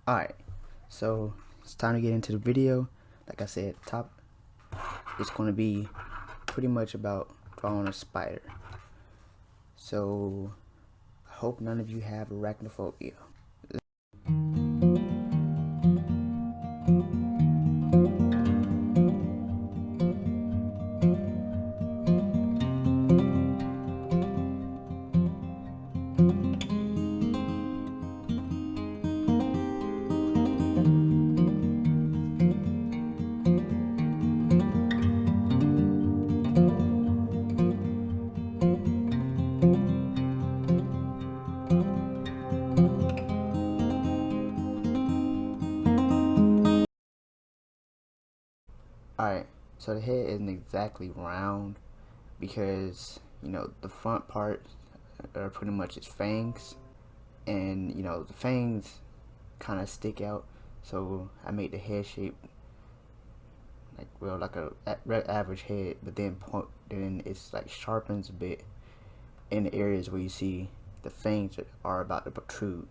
Alright, so it's time to get into the video. Like I said, top, it's going to be pretty much about drawing a spider. So, I hope none of you have arachnophobia. Alright, so the head isn't exactly round because, the front part are pretty much its fangs. And, the fangs kind of stick out. So I made the head shape like a average head, but then it's like sharpens a bit in the areas where you see the fangs are about to protrude.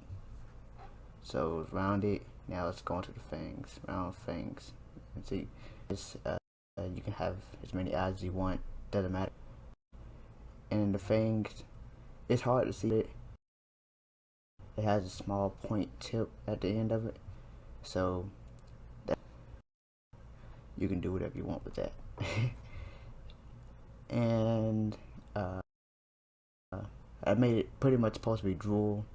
So it's rounded. Now let's go into the fangs, round fangs. And see, you can have as many eyes as you want, doesn't matter. And in the fangs, it's hard to see it. It has a small point tip at the end of it, so you can do whatever you want with that. And I made it pretty much supposed to be drool,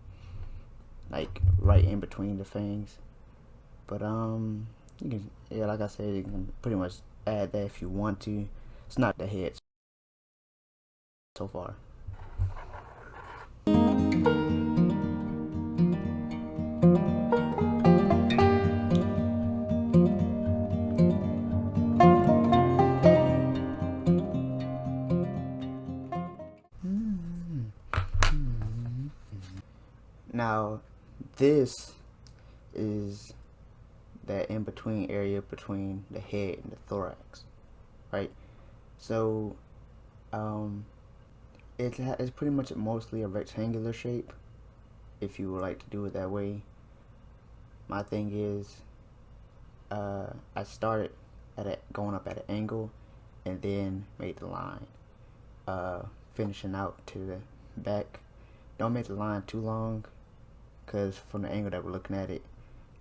like right in between the fangs. But you can, yeah, like I said, you can pretty much add that if you want to. It's not the head so far. Now, this is that in-between area between the head and the thorax, right? So, it's pretty much mostly a rectangular shape, if you would like to do it that way. My thing is, I started going up at an angle, and then made the line, finishing out to the back. Don't make the line too long, because from the angle that we're looking at it,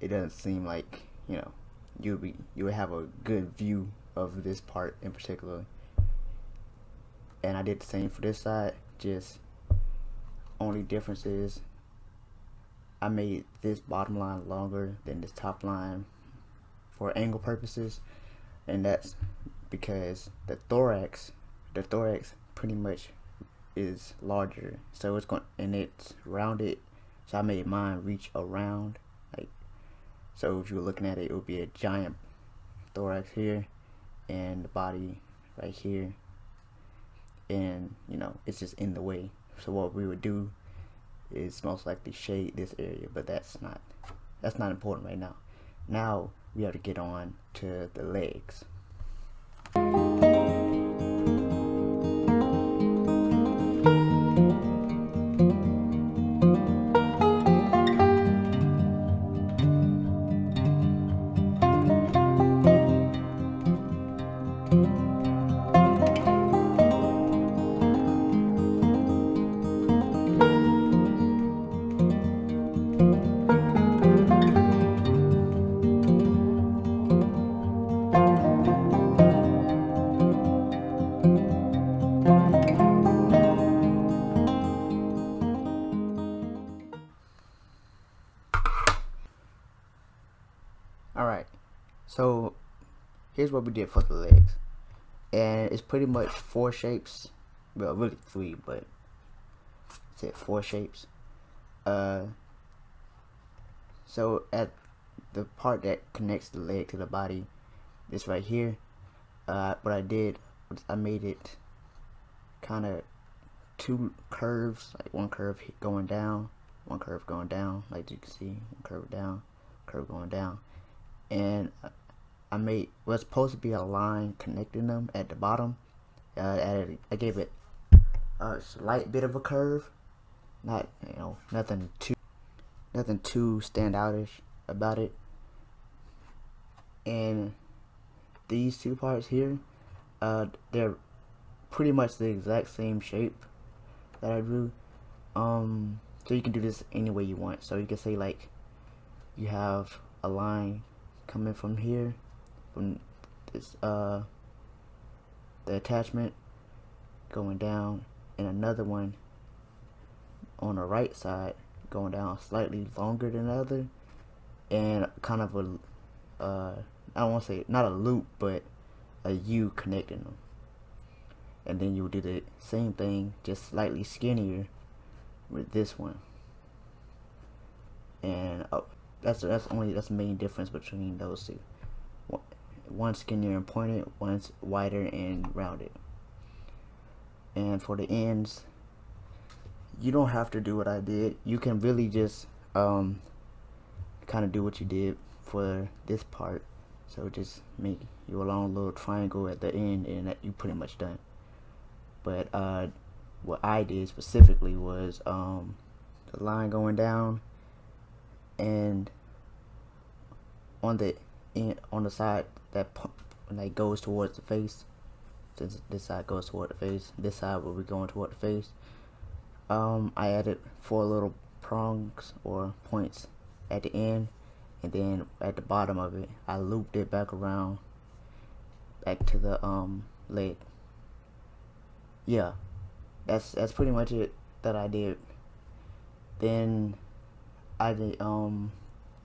it doesn't seem like you would have a good view of this part in particular. And I did the same for this side, just only difference is I made this bottom line longer than this top line for angle purposes, and that's because the thorax pretty much is larger, so it's rounded, so I made mine reach around, so if you were looking at it, it would be a giant thorax here and the body right here, and it's just in the way. So what we would do is most likely shade this area, but that's not important right now. Now we have to get on to the legs. Alright, so here's what we did for the legs, and it's pretty much 4 shapes, well really 3, but I said 4 shapes. So at the part that connects the leg to the body, this right here, what I did was I made it kind of 2 curves, like one curve going down, one curve going down, like you can see, one curve down, curve going down. And I made what's supposed to be a line connecting them at the bottom. I gave it a slight bit of a curve, not nothing too standoutish. about it. And these two parts here, they're pretty much the exact same shape that I drew. So you can do this any way you want. So you can say like you have a line coming from here, from this the attachment going down, and another one on the right side going down slightly longer than the other, and kind of a I don't want to say not a loop, but a U connecting them. And then you would do the same thing, just slightly skinnier with this one. And that's the main difference between those two. One skinnier and pointed, one's wider and rounded. And for the ends, you don't have to do what I did. You can really just kind of do what you did for this part. So just make your long little triangle at the end, and that you pretty much done. But what I did specifically was the line going down, and on the side that goes towards the face. Since this side goes toward the face, this side will be going toward the face. I added 4 little prongs or points at the end, and then at the bottom of it, I looped it back around, back to the leg. Yeah, that's pretty much it that I did. Then I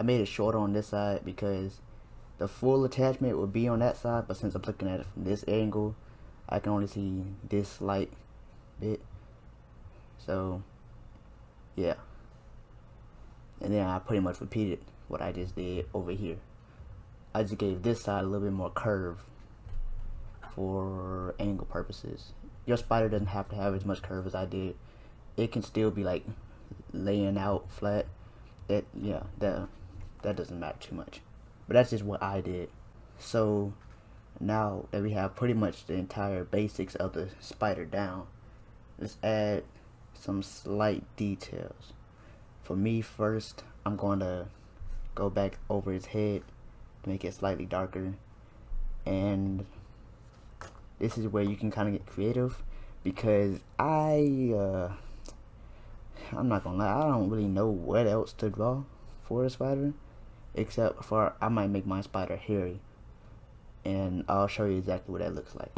made it shorter on this side because the full attachment would be on that side, but since I'm looking at it from this angle, I can only see this slight bit. So yeah, and then I pretty much repeated what I just did over here. I just gave this side a little bit more curve for angle purposes. Your spider doesn't have to have as much curve as I did. It can still be like laying out flat. That doesn't matter too much. But that's just what I did. So now that we have pretty much the entire basics of the spider down, let's add some slight details. For me, first I'm going to go back over his head to make it slightly darker, and this is where you can kind of get creative, because I'm not gonna lie, I don't really know what else to draw for a spider, except for I might make my spider hairy, and I'll show you exactly what that looks like.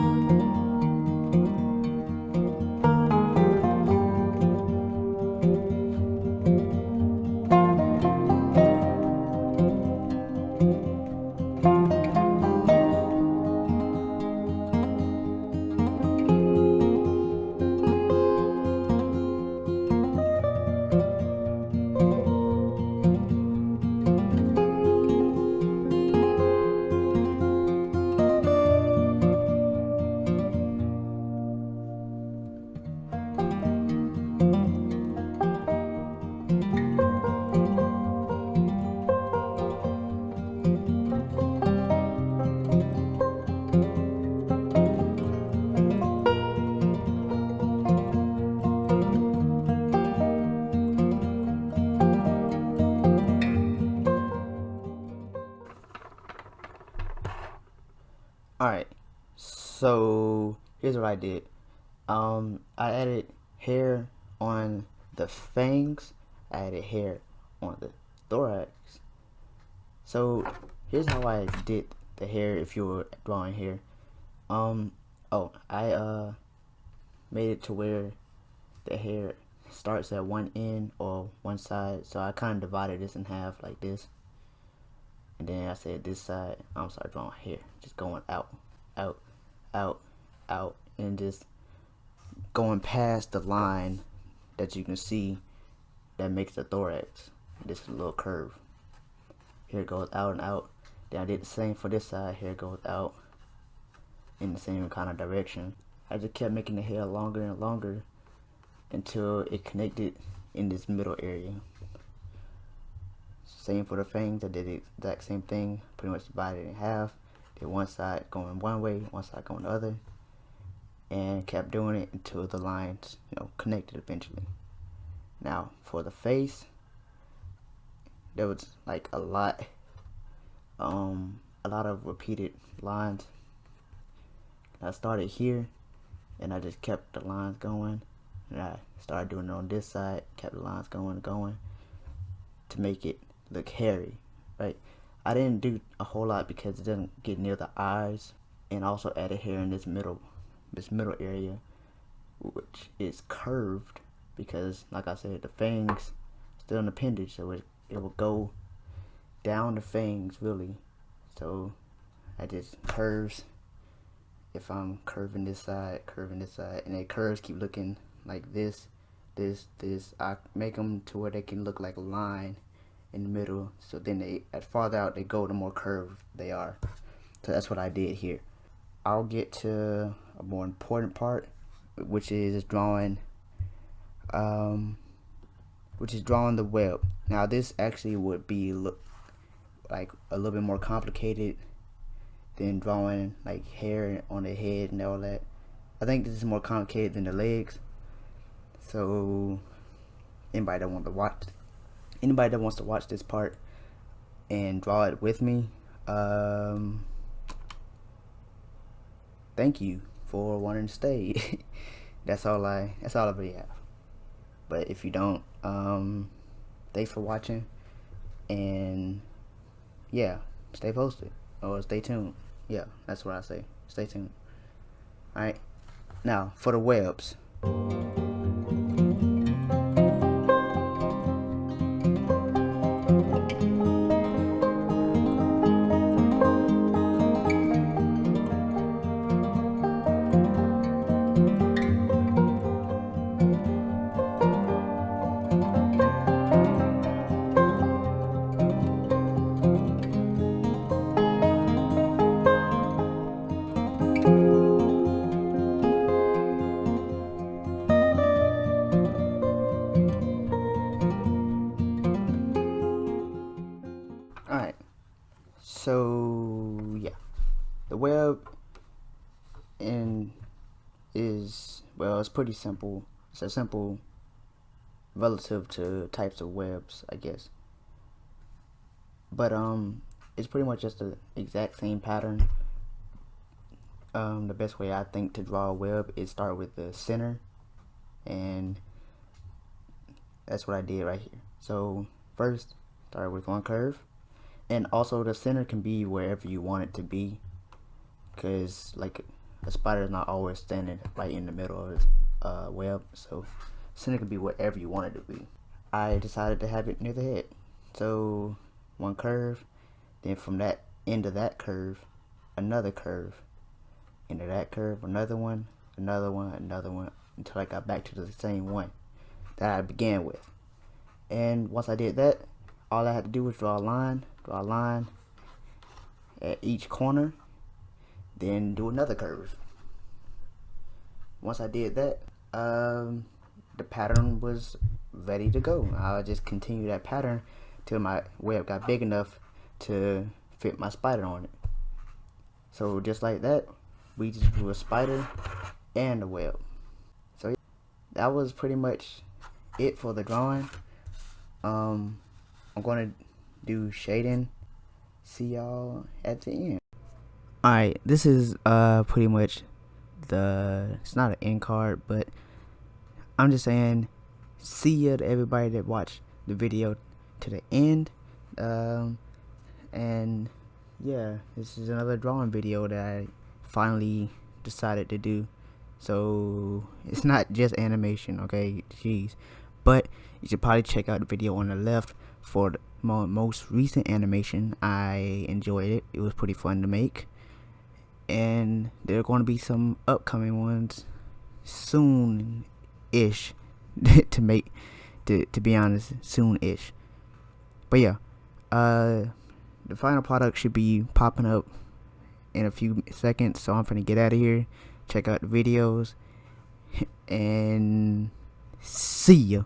Alright, so here's what I did. I added hair on the fangs, I added hair on the thorax. So here's how I did the hair if you were drawing hair. I made it to where the hair starts at one end or one side, so I kind of divided this in half like this. And then I said this side, I'm sorry, drawing hair, just going out, out, out, out, and just going past the line that you can see that makes the thorax. This is a little curve. Here it goes out and out. Then I did the same for this side. Here it goes out in the same kind of direction. I just kept making the hair longer and longer until it connected in this middle area. Same for the fangs. I did the exact same thing, pretty much divided it in half. Did one side going one way, one side going the other, and kept doing it until the lines, connected eventually. Now for the face, there was like a lot of repeated lines. I started here and I just kept the lines going, and I started doing it on this side, kept the lines going to make it look hairy, right? I didn't do a whole lot because it doesn't get near the eyes, and also added hair in this middle area, which is curved because, like I said, the fangs still an appendage, so it will go down the fangs really. So I just curves. If I'm curving this side, and the curves keep looking like this, I make them to where they can look like a line in the middle. So then they, at farther out they go, the more curved they are. So that's what I did here. I'll get to a more important part, which is drawing the web. Now this actually would be like a little bit more complicated than drawing like hair on the head and all that. I think this is more complicated than the legs. So anybody that wants to watch this part and draw it with me, thank you for wanting to stay. that's all I really have. But if you don't, thanks for watching, and yeah, stay posted or stay tuned. Yeah, that's what I say. Stay tuned. Alright, now for the webs. Alright, so yeah, the web it's pretty simple. It's a simple relative to types of webs, I guess. But it's pretty much just the exact same pattern. The best way I think to draw a web is start with the center, and that's what I did right here. So first, start with one curve. And also the center can be wherever you want it to be, because like a spider is not always standing right in the middle of its web, so center can be wherever you want it to be. I decided to have it near the head, so one curve, then from that end of that curve, another curve, into that curve, another one, until I got back to the same one that I began with. And once I did that, all I had to do was draw a line at each corner, then do another curve. Once I did that, the pattern was ready to go. I'll just continue that pattern till my web got big enough to fit my spider on it. So just like that, we just drew a spider and a web. So yeah, that was pretty much it for the drawing. I'm gonna do shading. See y'all at the end. Alright, this is pretty much it's not an end card, but I'm just saying see ya to everybody that watched the video to the end. And yeah, this is another drawing video that I finally decided to do. So it's not just animation, okay, jeez. But you should probably check out the video on the left for the most recent animation. I enjoyed it. It was pretty fun to make. And there are going to be some upcoming ones soon-ish to make, to be honest, soon-ish. But yeah, the final product should be popping up in a few seconds, so I'm finna get out of here, check out the videos, and see ya.